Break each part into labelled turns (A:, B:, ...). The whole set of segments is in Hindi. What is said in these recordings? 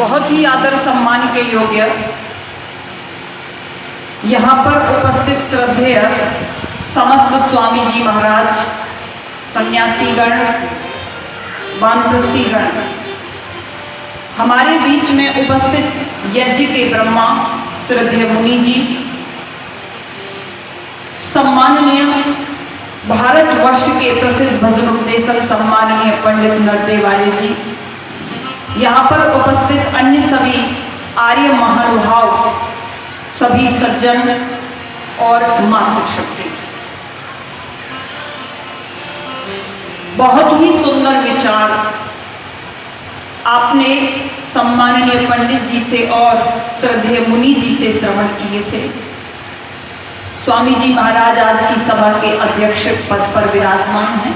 A: बहुत ही आदर सम्मान के योग्य यहाँ पर उपस्थित श्रद्धेय समस्त स्वामी जी महाराज, सन्यासीगण, वानप्रस्थीगण, हमारे बीच में उपस्थित यज्ञ के ब्रह्मा श्रद्धेय मुनि जी, सम्माननीय भारतवर्ष के प्रसिद्ध भजन उपदेशक सम्माननीय पंडित नरदेवाले जी, यहाँ पर उपस्थित अन्य सभी आर्य महानुभाव, सभी सज्जन और मातृशक्ति, बहुत ही सुंदर विचार आपने सम्माननीय पंडित जी से और श्रद्धेय मुनि जी से श्रवण किए थे। स्वामी जी महाराज आज की सभा के अध्यक्ष पद पर विराजमान हैं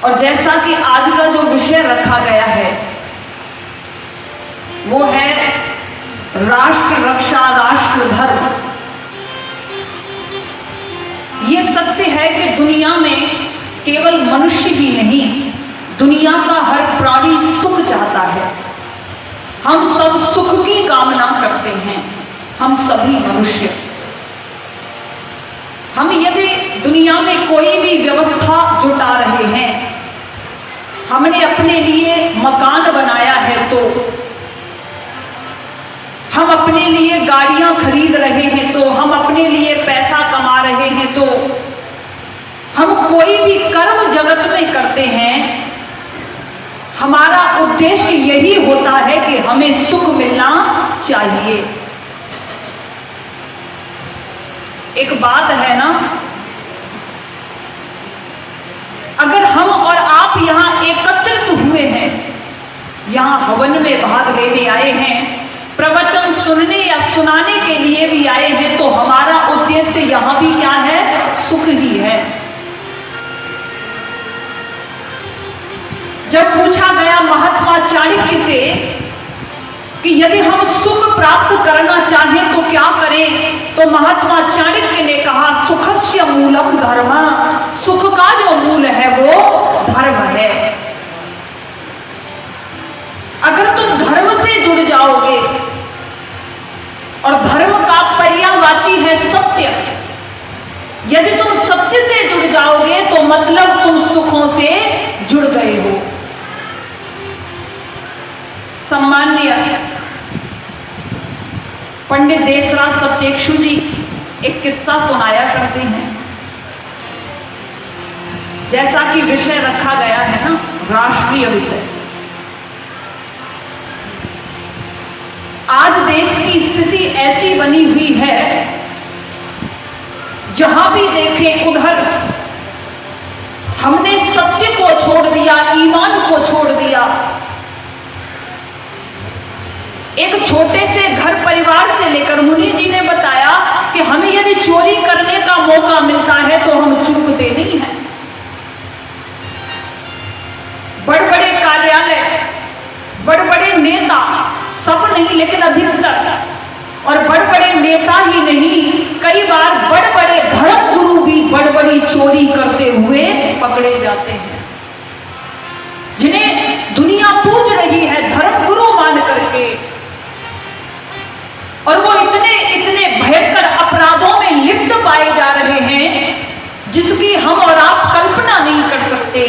A: और जैसा कि आज का जो विषय रखा गया है वो है राष्ट्र रक्षा, राष्ट्र धर्म। ये सत्य है कि दुनिया में केवल मनुष्य ही नहीं, दुनिया का हर प्राणी सुख चाहता है। हम सब सुख की कामना करते हैं, हम सभी मनुष्य। हम यदि दुनिया में कोई भी व्यवस्था जुटा रहे हैं, हमने अपने लिए मकान बनाया है, तो हम अपने लिए गाड़ियां खरीद रहे हैं, तो हम अपने लिए पैसा कमा रहे हैं, तो हम कोई भी कर्म जगत में करते हैं, हमारा उद्देश्य यही होता है कि हमें सुख मिलना चाहिए। एक बात है ना, अगर हम और आप यहां एकत्रित हुए हैं, यहां हवन में भाग लेने आए हैं, प्रवचन सुनने या सुनाने के लिए भी आए हैं, तो हमारा उद्देश्य यहां भी क्या है? सुख ही है। जब पूछा गया महात्मा चाणक्य से कि यदि हम सुख प्राप्त करना चाहें तो क्या करें, तो महात्मा चाणक्य ने कहा सुखस्य मूलम धर्म। सुख का जो मूल है वो धर्म है। अगर तुम धर्म से जुड़ जाओगे, और धर्म का पर्यायवाची है सत्य, यदि तुम सत्य से जुड़ जाओगे तो मतलब तुम सुखों से जुड़ गए हो। सम्माननीय पंडित देशराज सत्येक्षु जी एक किस्सा सुनाया करते हैं। जैसा कि विषय रखा गया है ना, राष्ट्रीय विषय, आज देश की स्थिति ऐसी बनी हुई है, जहां भी देखें उधर हमने सत्य को छोड़ दिया, ईमान को छोड़ दिया। एक छोटे से घर परिवार से लेकर मुनि जी ने बताया कि हमें यदि चोरी करने का मौका मिलता है तो हम चूकते नहीं हैं। बड़े बड़े कार्यालय, बड़े बड़े नेता, सब नहीं लेकिन अधिकतर, और बड़े बड़े नेता ही नहीं, कई बार बड़े बड़े धर्म गुरु भी बड़ी बड़ी चोरी करते हुए पकड़े जाते हैं, जिन्हें दुनिया पूज रही है धर्म गुरु मान करके, और वो इतने इतने भयंकर अपराधों में लिप्त पाए जा रहे हैं जिसकी हम और आप कल्पना नहीं कर सकते।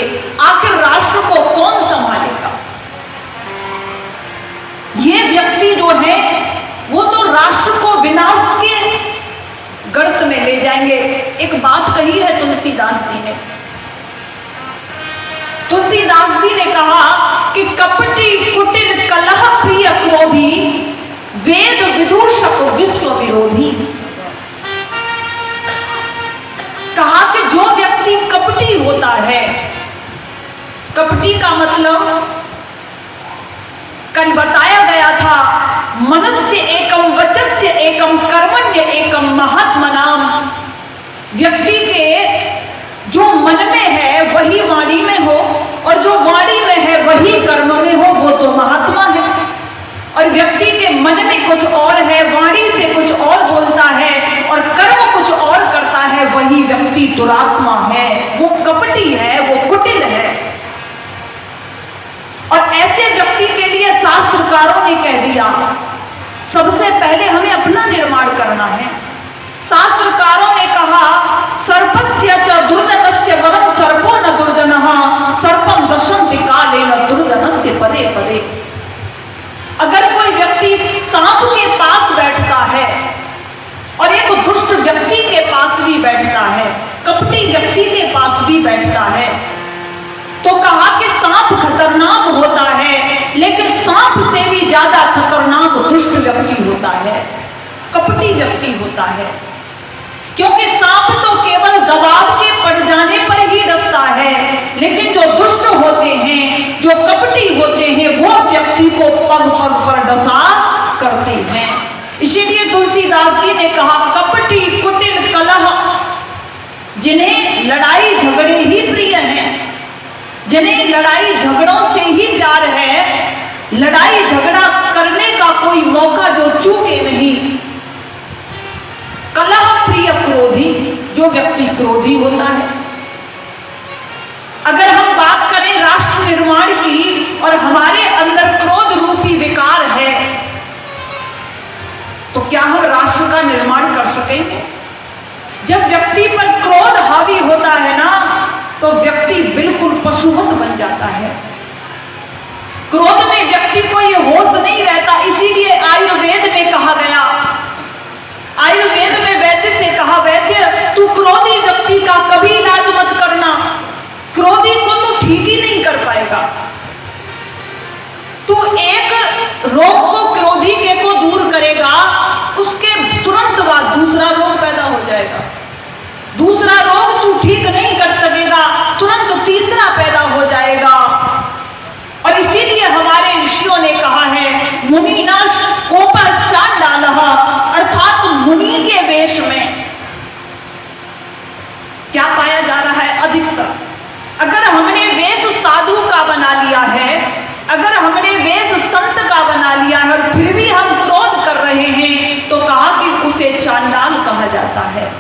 A: आखिर राष्ट्र को कौन संभालेगा? ये व्यक्ति जो है वो तो राष्ट्र को विनाश के गर्त में ले जाएंगे। एक बात कही है तुलसीदास जी ने। तुलसीदास जी ने कहा कि कपटी कुटिल कलह प्रिय क्रोधी, वेद विदूषक विश्व विरोधी। कहा कि जो व्यक्ति कपटी होता है, कपटी का मतलब कल बताया गया था, मनस्य एकम वचस्य एकम कर्मण्य एकम महात्मनाम। व्यक्ति के जो मन में है वही वाणी में हो, और जो वाणी में है वही कर्म में हो, वो तो महात्मा है। और व्यक्ति के मन में कुछ और है, वाणी से कुछ और बोलता है और कर्म कुछ और करता है, वही व्यक्ति दुरात्मा है, वो कपटी है, वो कुटिल है। ने कह दिया, सबसे पहले हमें अपना निर्माण करना है। शास्त्रकारों ने कहा, सर्पस्य च दुर्जनस्य वरम सर्पो न दुर्जनः सर्पम दशन्ति कालेन दुर्जनस्य पदे पदे। अगर कोई व्यक्ति सांप के पास बैठता है और एक दुष्ट व्यक्ति के पास भी बैठता है, कपटी व्यक्ति के पास भी बैठता है, तो कहा कि सांप खतरनाक होता है, लेकिन सांप से भी ज्यादा खतरनाक दुष्ट व्यक्ति होता है, कपटी व्यक्ति होता है। क्योंकि सांप तो केवल दबाव के पड़ जाने पर ही डसता है, लेकिन जो दुष्ट होते हैं, जो कपटी होते हैं, वो व्यक्ति को पग पग पर डसा करते हैं। इसीलिए तुलसीदास जी ने कहा, कपटी कुटिल कलह, जिन्हें लड़ाई झगड़े ही प्रिय हैं, जिन्हें लड़ाई झगड़ों से ही प्यार है, लड़ाई झगड़ा करने का कोई मौका जो चूके नहीं। कलह प्रिय क्रोधी, जो व्यक्ति क्रोधी होता है। अगर हम बात करें राष्ट्र निर्माण की और हमारे अंदर क्रोध रूपी विकार है, तो क्या हम राष्ट्र का निर्माण कर सकेंगे? जब व्यक्ति पर क्रोध हावी होता है ना, तो व्यक्ति बिल्कुल पशुवत बन जाता है। क्रोध में व्यक्ति को ये होश नहीं रहता। इसीलिए आयुर्वेद में कहा गया, आयुर्वेद में वैद्य से कहा, वैद्य तू क्रोधी व्यक्ति का कभी इलाज मत करना, क्रोधी को तो ठीक ही नहीं कर पाएगा। तू एक रोग को, क्रोधी के को दूर करेगा, उसके तुरंत बाद दूसरा रोग पैदा हो जाएगा। दूसरा रोग तू ठीक नहीं कर सकेगा, तुरंत तीसरा पैदा हो जाएगा। और इसीलिए हमारे ऋषियों ने कहा है, मुनिनाश कोपः चांडालः, अर्थात मुनि के वेश में क्या पाया जा रहा है अधिकतर? अगर हमने वेश साधु का बना लिया है, अगर हमने वेश संत का बना लिया है और फिर भी हम क्रोध कर रहे हैं, तो कहा कि उसे चांडाल कहा जाता है।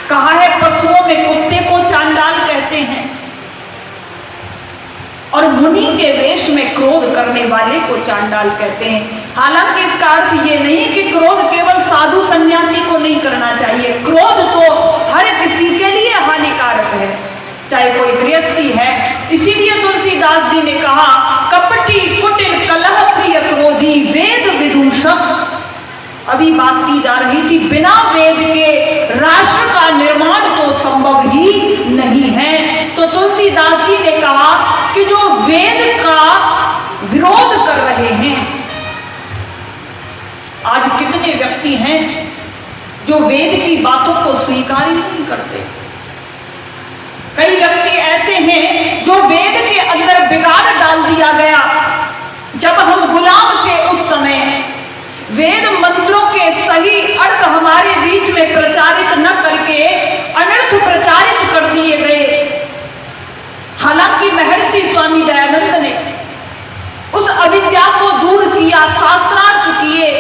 A: कहा है पशुओं में कुत्ते को चांडाल कहते हैं, और मुनि के वेश में क्रोध करने वाले को चांडाल कहते हैं। हालांकि इसका अर्थ ये नहीं कि क्रोध केवल साधु सन्यासी को नहीं करना चाहिए। क्रोध तो हर किसी के लिए हानिकारक है, चाहे कोई गृहस्थी है। इसीलिए तुलसीदास जी ने कहा, कपटी कुटिल कलह प्रिय क्रोधी वेद विदूषक। अभी बात की जा रही थी, बिना वेद के राष्ट्र का निर्माण तो संभव ही नहीं है। तो तुलसीदास जी ने कहा कि जो वेद का विरोध कर रहे हैं, आज कितने व्यक्ति हैं जो वेद की बातों को स्वीकार ही नहीं करते। कई व्यक्ति ऐसे हैं जो वेद के अंदर बिगाड़ डाल दिया गया। जब हम गुलाम थे उस समय वेद मंत्रों के सही अर्थ हमारे बीच में प्रचारित न करके अनर्थ प्रचारित कर दिए गए। हालांकि महर्षि स्वामी दयानंद ने उस अविद्या को दूर किया, शास्त्रार्थ किए,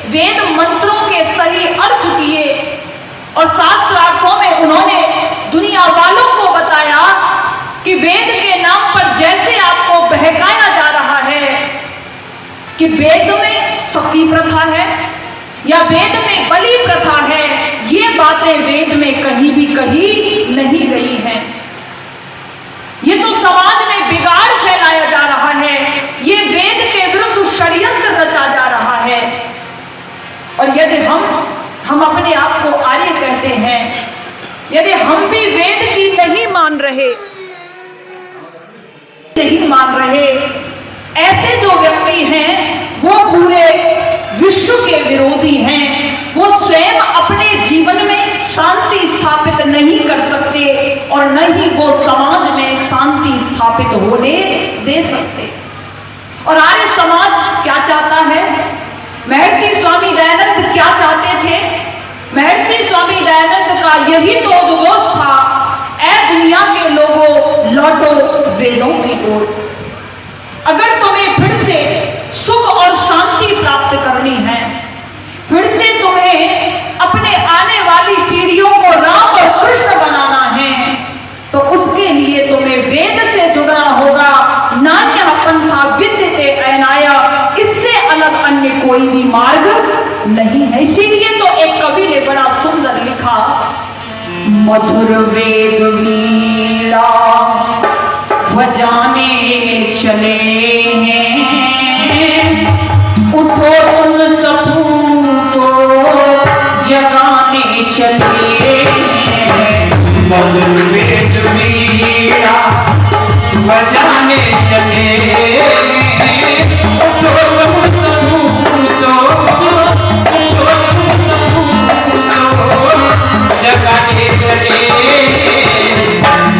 A: वेद मंत्रों के सही अर्थ किए, और शास्त्रार्थों में उन्होंने दुनिया वालों को बताया कि वेद के नाम पर जैसे आपको बहकाया जा रहा है कि वेद में सती प्रथा है या वेद में बलि प्रथा है, ये बातें वेद में कहीं भी कही नहीं गई हैं। ये तो समाज में बिगाड़ फैलाया जा रहा है, ये वेद के विरुद्ध षड्यंत्र रचा जा रहा है। और यदि हम अपने आप को आर्य कहते हैं, यदि हम भी वेद की नहीं मान रहे, ऐसे जो व्यक्ति हैं वो पूरे विश्व के विरोधी हैं। वो स्वयं अपने जीवन में शांति स्थापित नहीं कर सकते और न ही वो समाज में शांति स्थापित होने दे सकते। और आर्य समाज क्या चाहता है? महर्षि स्वामी दयानंद क्या चाहते थे? महर्षि स्वामी दयानंद का यही तो उद्घोष था, ऐ दुनिया के लोगों लौटो वेदों की ओर। अगर तुम्हें फिर से सुख और शांति प्राप्त करनी है, फिर से तुम्हें अपने आने वाली पीढ़ियों को राम और कृष्ण बनाना है, तो उसके लिए तुम्हें वेद से जुड़ना होगा। नान्यः पंथा विद्यते कोई भी मार्ग नहीं है। इसीलिए तो एक कवि ने बड़ा सुंदर लिखा, मधुर वेद वीणा बजाने चले हैं, उठो तुम सपूतो जगाने चले हैं।
B: मधुर वेद वीणा बजाने चले हैं, उठो तुम सपूतो जगाने चले।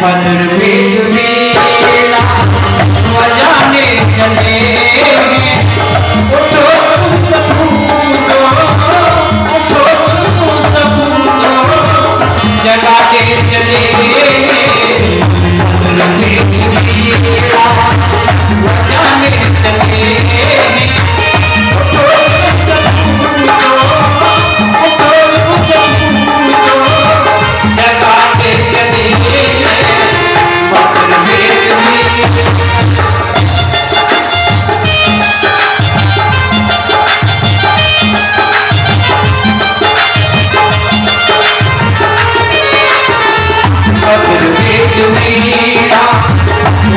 B: मधुर वेद वीणा बजाने चले हैं, उठो तुम सपूतो जगाने चले। मधुर वेद वीणा बजाने चले हैं, उठो तुम जगाने चले। मधुर वेद मधुर वेद वीणा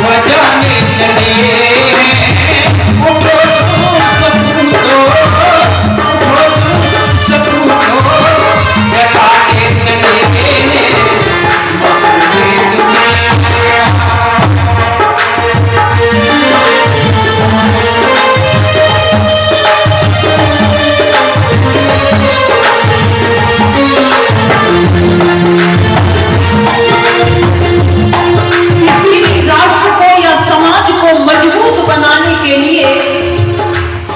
B: बजाने चले हैं, उठो तुम सपूतो जगाने चले। मधुर वेद
A: किसी राष्ट्र को या समाज को मजबूत बनाने के लिए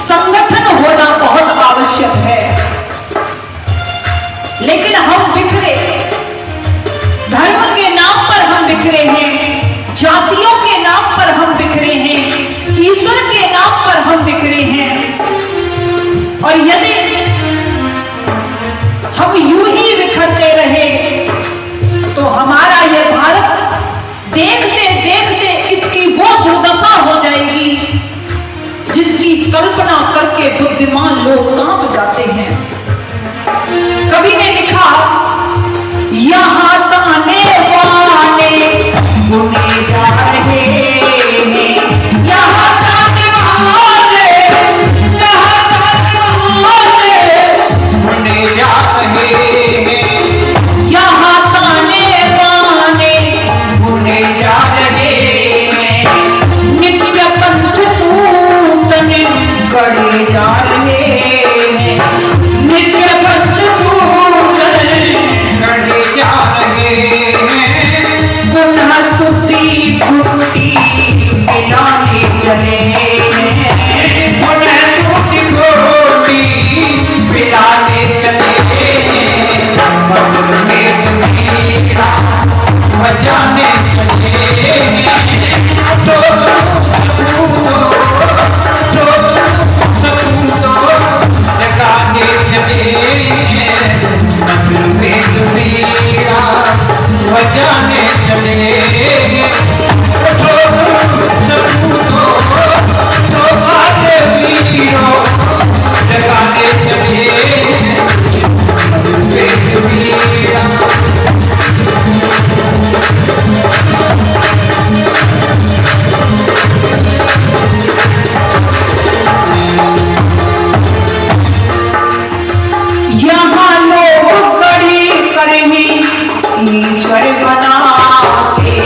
A: संगठन होना बहुत आवश्यक है। लेकिन हम बिखरे, धर्म के नाम पर हम बिखरे हैं, जातियों के नाम पर हम बिखरे हैं, ईश्वर के नाम पर हम बिखरे हैं। और यदि हम यूं ही बिखरते रहे तो हमारा यह भारत देखते देखते इसकी वो दुर्दशा हो जाएगी जिसकी कल्पना करके बुद्धिमान लोग कांप जाते हैं। कवि ने लिखा, यहाँ ताने वाले बुने जा रहे हैं, यहाँ ताने वाले, यहाँ ताने वाले
B: बुने जा रहे हैं,
A: यहाँ ताने वाले
B: बुने जा रहे हैं।
A: नित्य पंथ नूतन गढ़े जा रहे हैं, नित्य पंथ नूतन
B: गढ़े जा रहे हैं,
A: पुनः सुधी घुटी मिलाने चले हैं।
B: पुनः सूखी घोटी पिलाने चले। मधुर वेद वीणा बजाने चले हैं, उठो सपूतो जगाने चले हैं। मधुर वेद वीणा बजाने चले हैं, उठो सपूतो वीरो जगाने चले हैं। मधुर वेद वीणा
A: यहाँ लोग गढ़े करें ईश्वर बना के,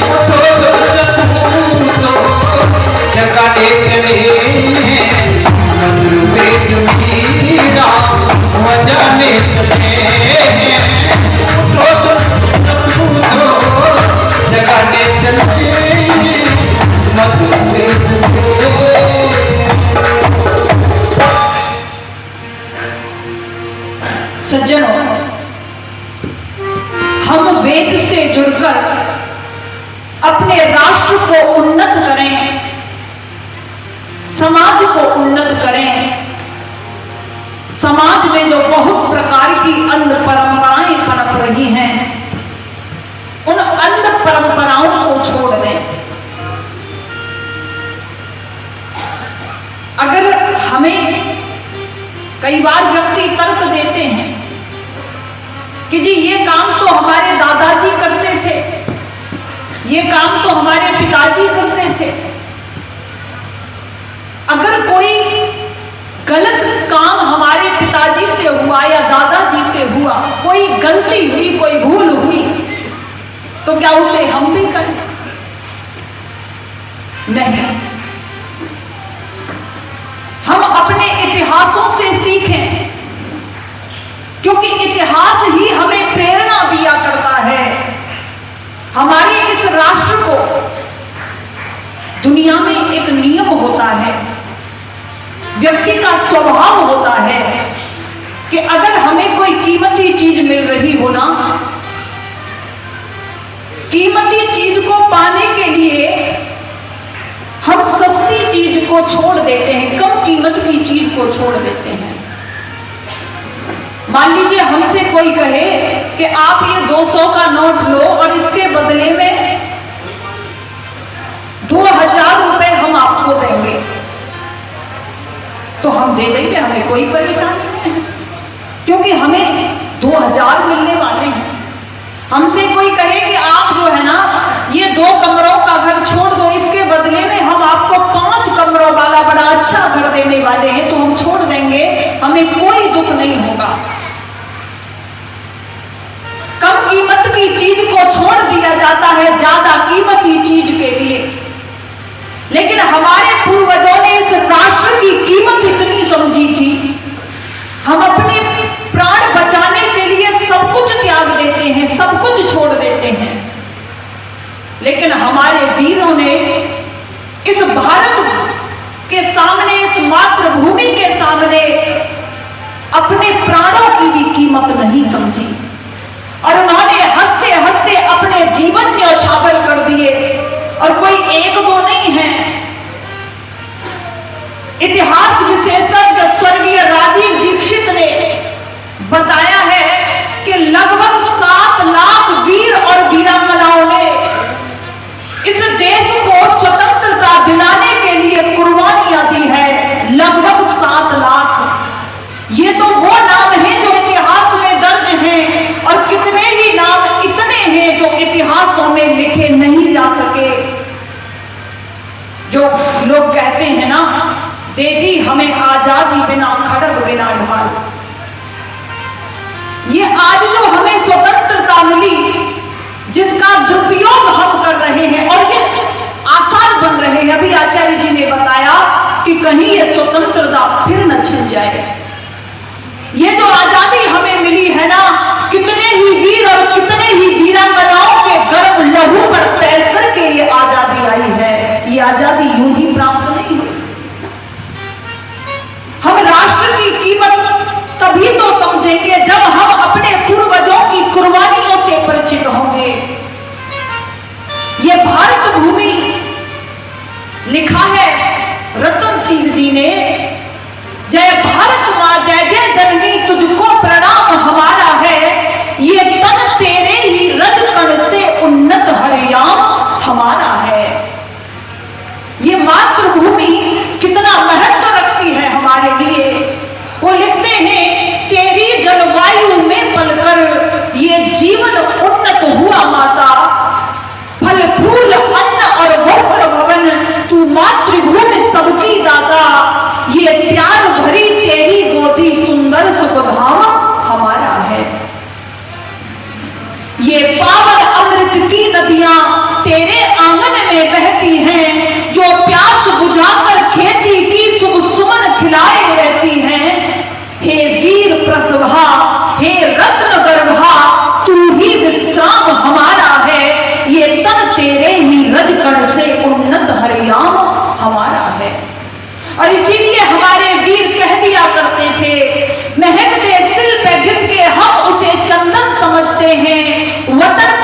B: उठो सपूतो जगाने चले मधुर पेट मीरा बजाने चले उठो सपूतो जगाने चले मधुर पेट
A: सज्जनों, हम वेद से जुड़कर अपने राष्ट्र को उन्नत करें, समाज को उन्नत करें। समाज में जो बहुत प्रकार की अंध परंपराएं पनप रही हैं, उन अंध परंपराओं को छोड़ दें। अगर हमें कई बार व्यक्ति तर्क देते हैं कि जी ये काम तो हमारे दादाजी करते थे, ये काम तो हमारे पिताजी करते थे। अगर कोई गलत काम हमारे पिताजी से हुआ या दादाजी से हुआ, कोई गलती हुई, कोई भूल हुई, तो क्या उसे हम भी करें? नहीं। हम अपने इतिहासों से सीखें, क्योंकि इतिहास ही हमें प्रेरणा दिया करता है। हमारे इस राष्ट्र को दुनिया में एक नियम होता है, व्यक्ति का स्वभाव होता है कि अगर हमें कोई कीमती चीज मिल रही हो ना, कीमती चीज को पाने के लिए हम सस्ती चीज को छोड़ देते हैं, कम कीमत की चीज को छोड़ देते हैं। मान लीजिए हमसे कोई कहे कि आप ये 200 का नोट लो और इसके बदले में 2000 रुपए हम आपको देंगे, तो हम दे देंगे, हमें कोई परेशानी नहीं है, क्योंकि हमें 2000 मिलने वाले हैं। हमसे कोई कहे कि आप जो है ना ये 2 कमरों का घर छोड़ दो, इसके बदले में हम आपको 5 कमरों वाला बड़ा अच्छा घर देने वाले हैं, तो हम छोड़ देंगे, हमें कोई दुख नहीं होगा। कम कीमत की चीज को छोड़ दिया जाता है ज्यादा कीमती चीज के लिए। लेकिन हमारे पूर्वजों ने इस राष्ट्र की कीमत इतनी समझी थी, हम अपने प्राण बचाने के लिए सब कुछ त्याग देते हैं, सब कुछ छोड़ देते हैं। लेकिन हमारे वीरों ने इस भारत के सामने, इस मातृभूमि के सामने अपने प्राणों की भी कीमत नहीं समझी, और उन्होंने हंसते हंसते अपने जीवन न्यौछावर कर दिए। और कोई 1-2 नहीं है। इतिहास विशेषज्ञ स्वर्गीय राजीव दीक्षित ने बताया है कि लगभग 7 लाख वीर और वीरांगनाओं ने इस देश को स्वतंत्रता दिलाने के लिए कुर्बानियां दी है। लगभग 7 लाख। ये तो वो नाम है जो इतिहास में दर्ज हैं, और कितने ही नाम इतने हैं जो इतिहासों में लिखे नहीं जा सके। जो लोग कहते हैं ना, दे दी हमें आजादी बिना खड़ग बिना ढाल। ये आज जो हमें स्वतंत्रता मिली, जिसका दुरुपयोग हम कर रहे हैं, और ये आसार बन रहे हैं। अभी आचार्य जी ने बताया कि कहीं ये स्वतंत्रता फिर न छिन जाए। ये जो आजादी हमें मिली है ना, कितने ही वीर और कितने ही वीरांगनाओं के गर्भ लहू पर तैर करके ये आजादी आई है। ये आजादी यूं ही प्राप्त नहीं हुई। हम राष्ट्र की कीमत तभी तो समझेंगे जब हम अपने पूर्वजों की कुर्बानियों से परिचित होंगे। ये भारत भूमि लिखा है रतन सिंह जी ने, जय भारत माँ जय जय जननी तुझको प्रणाम हमारा है, ये तन तेरे ही रज कण दिया करते थे। महकते सिल पे घिस के हम उसे चंदन समझते हैं। वतन